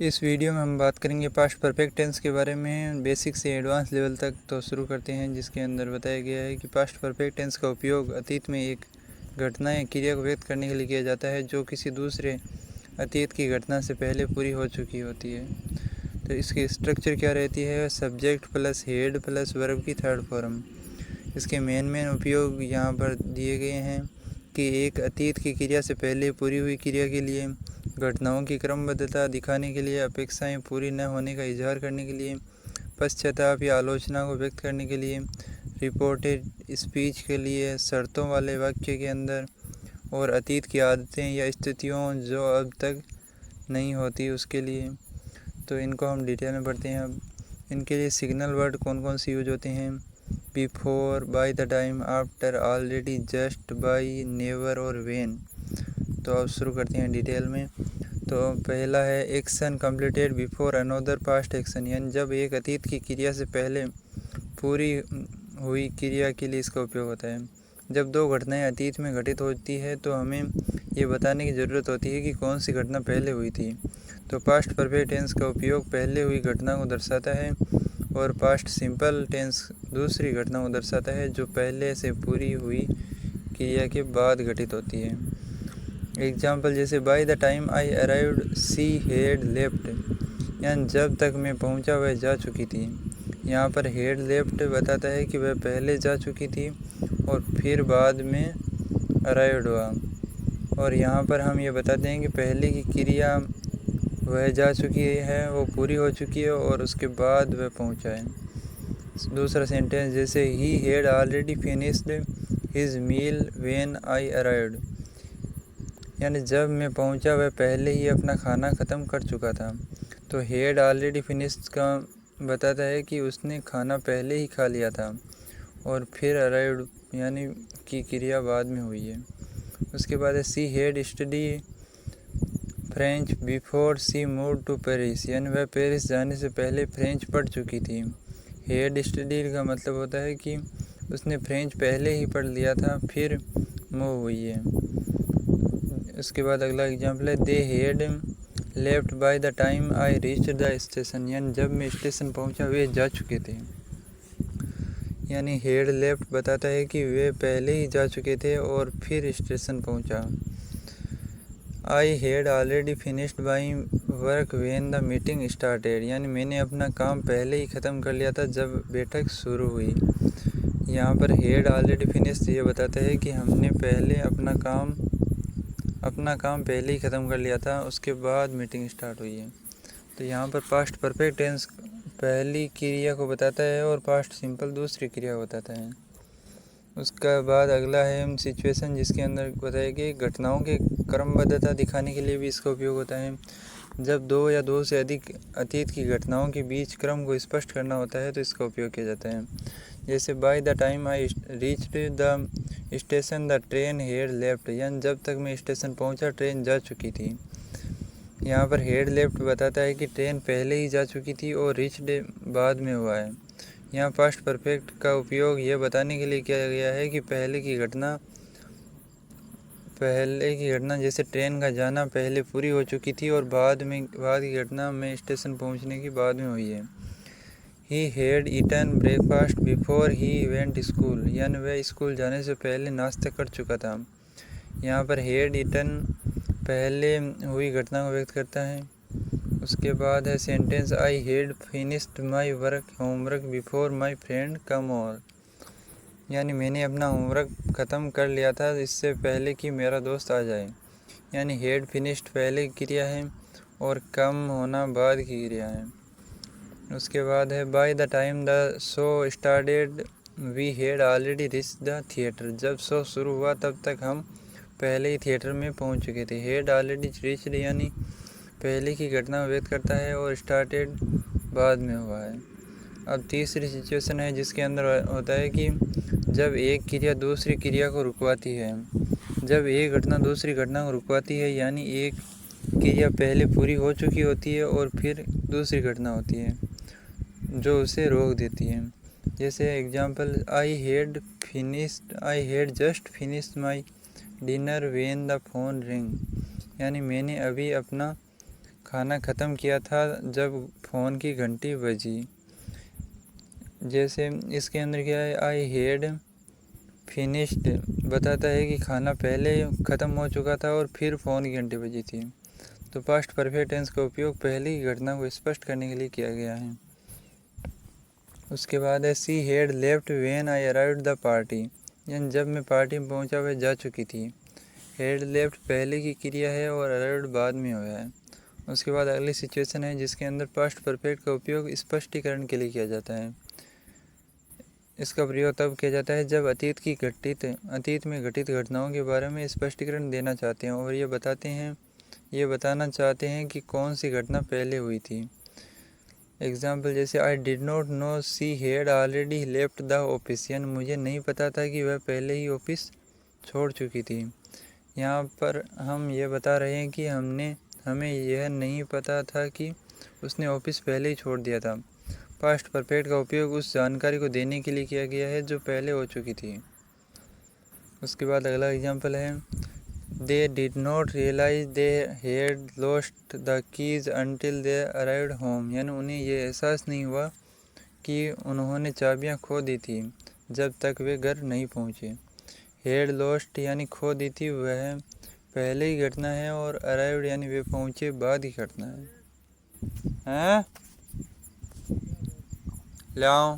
इस वीडियो में हम बात करेंगे पास्ट परफेक्ट टेंस के बारे में बेसिक से एडवांस लेवल तक। तो शुरू करते हैं, जिसके अंदर बताया गया है कि पास्ट परफेक्ट टेंस का उपयोग अतीत में एक घटना या क्रिया को व्यक्त करने के लिए किया जाता है जो किसी दूसरे अतीत की घटना से पहले पूरी हो चुकी होती है। तो इसकी स्ट्रक्चर क्या रहती है? Subject plus head plus verb की थर्ड फॉर्म। इसके मेन उपयोग यहाँ पर दिए गए हैं कि एक अतीत की क्रिया से पहले पूरी हुई क्रिया के लिए, घटनाओं की क्रमबद्धता दिखाने के लिए, अपेक्षाएं पूरी न होने का इजहार करने के लिए, पश्चाताप या आलोचना को व्यक्त करने के लिए, रिपोर्टेड स्पीच के लिए, शर्तों वाले वाक्य के अंदर, और अतीत की आदतें या स्थितियों जो अब तक नहीं होती उसके लिए। तो इनको हम डिटेल में पढ़ते हैं। अब इनके लिए सिग्नल वर्ड कौन कौन से यूज होते हैं? Before, by the time, after, already, just, by, never और व्हेन। तो अब शुरू करते हैं डिटेल में। तो पहला है action completed before another past action, यानी जब एक अतीत की क्रिया से पहले पूरी हुई क्रिया के लिए इसका उपयोग होता है। जब दो घटनाएं अतीत में घटित होती है तो हमें ये बताने की ज़रूरत होती है कि कौन सी घटना पहले हुई थी। तो पास्ट परफेक्ट टेंस का उपयोग पहले हुई घटना को दर्शाता है, और पास्ट सिंपल टेंस दूसरी घटना को दर्शाता है जो पहले से पूरी हुई क्रिया के बाद घटित होती है। एग्जाम्पल जैसे bye the time I arrived she had left, यानी जब तक मैं पहुंचा वह जा चुकी थी। यहाँ पर हैड लेफ्ट बताता है कि वह पहले जा चुकी थी और फिर बाद में अराइव्ड हुआ। और यहाँ पर हम ये बताते हैं कि पहले की क्रिया वह जा चुकी है, वो पूरी हो चुकी है और उसके बाद वह पहुँचा है। दूसरा सेंटेंस जैसे ही had already finished his meal when I arrived, यानी जब मैं पहुंचा वह पहले ही अपना खाना ख़त्म कर चुका था। तो हैड ऑलरेडी फिनिश्ड का बताता है कि उसने खाना पहले ही खा लिया था, और फिर अराइव्ड यानी कि क्रिया बाद में हुई है। उसके बाद है she had study French before she move to Paris, यानी वह पेरिस जाने से पहले फ्रेंच पढ़ चुकी थी। हैड स्टडी का मतलब होता है कि उसने फ्रेंच पहले ही पढ़ लिया था, फिर मूव हुई है। उसके बाद अगला एग्जाम्पल है they had left by the time I reach the station, यानी जब मैं स्टेशन पहुंचा वे जा चुके थे। यानी हैड लेफ्ट बताता है कि वे पहले ही जा चुके थे और फिर स्टेशन पहुंचा। I had already finished by work when the meeting started, यानी मैंने अपना काम पहले ही ख़त्म कर लिया था जब बैठक शुरू हुई। यहाँ पर हैड ऑलरेडी फिनिश्ड ये बताता है कि हमने पहले अपना काम पहले ही ख़त्म कर लिया था, उसके बाद मीटिंग स्टार्ट हुई है। तो यहाँ पर पास्ट परफेक्ट टेंस पहली क्रिया को बताता है और पास्ट सिंपल दूसरी क्रिया को बताता है। उसका बाद अगला है सिचुएशन, जिसके अंदर बताया कि घटनाओं के क्रमबद्धता दिखाने के लिए भी इसका उपयोग होता है। जब दो या दो से अधिक अतीत की घटनाओं के बीच क्रम को स्पष्ट करना होता है तो इसका उपयोग किया जाता है। जैसे bye the time I reached the station the train had left, यानी जब तक मैं स्टेशन पहुंचा ट्रेन जा चुकी थी। यहाँ पर हैड लेफ्ट बताता है कि ट्रेन पहले ही जा चुकी थी और रीच्ड बाद में हुआ है। यहाँ पास्ट परफेक्ट का उपयोग यह बताने के लिए किया गया है कि पहले की घटना जैसे ट्रेन का जाना पहले पूरी हो चुकी थी और बाद की घटना में स्टेशन पहुंचने की बाद में हुई है। He had eaten breakfast before he went school, यानी वह स्कूल जाने से पहले नाश्ता कर चुका था। यहाँ पर हैड ईटन पहले हुई घटना को व्यक्त करता है। उसके बाद है sentence I had finished my homework before my friend come over, यानी मैंने अपना होमवर्क ख़त्म कर लिया था इससे पहले कि मेरा दोस्त आ जाए। यानी हैड फिनिश्ड पहले की क्रिया है और कम होना बाद की क्रिया है। उसके बाद है by the time the show started we had already reach the theatre, जब शो शुरू हुआ तब तक हम पहले ही थिएटर में पहुंच चुके थे। हैड ऑलरेडी रीच्ड यानी पहले की घटना व्यक्त करता है और स्टार्टेड बाद में हुआ है। अब तीसरी सिचुएशन है, जिसके अंदर होता है कि जब एक क्रिया दूसरी क्रिया को रुकवाती है। जब एक घटना दूसरी घटना को रुकवाती है, यानी एक क्रिया पहले पूरी हो चुकी होती है और फिर दूसरी घटना होती है जो उसे रोक देती है। जैसे example I had just finished my dinner when the phone ring, यानी मैंने अभी अपना खाना ख़त्म किया था जब फ़ोन की घंटी बजी। जैसे इसके अंदर क्या है, आई हैड फिनिश्ड बताता है कि खाना पहले ख़त्म हो चुका था और फिर फ़ोन की घंटी बजी थी। तो पास्ट परफेक्ट टेंस का उपयोग पहले की घटना को स्पष्ट करने के लिए किया गया है। उसके बाद है she had left when I arrived the party, यानी जब मैं पार्टी में पहुंचा वह जा चुकी थी। हैड लेफ्ट पहले की क्रिया है और अराइव्ड बाद में हुआ है। उसके बाद अगली सिचुएशन है जिसके अंदर पास्ट परफेक्ट का उपयोग स्पष्टीकरण के लिए किया जाता है। इसका प्रयोग तब किया जाता है जब अतीत में घटित घटनाओं के बारे में स्पष्टीकरण देना चाहते हैं और ये बताना चाहते हैं कि कौन सी घटना पहले हुई थी। एग्जाम्पल जैसे I did not know she had already left the office, यानी मुझे नहीं पता था कि वह पहले ही ऑफिस छोड़ चुकी थी। यहाँ पर हम ये बता रहे हैं कि हमें यह नहीं पता था कि उसने ऑफिस पहले ही छोड़ दिया था। पास्ट परफेक्ट का उपयोग उस जानकारी को देने के लिए किया गया है जो पहले हो चुकी थी। उसके बाद अगला एग्जाम्पल है they did not realise they had lost the keys until they arrived home, यानी उन्हें यह एहसास नहीं हुआ कि उन्होंने चाबियां खो दी थी जब तक वे घर नहीं पहुंचे। हैड लॉस्ट यानी खो दी थी, वह पहले की घटना है, और अराइव्ड यानी वे पहुंचे बाद की घटना है। लाओ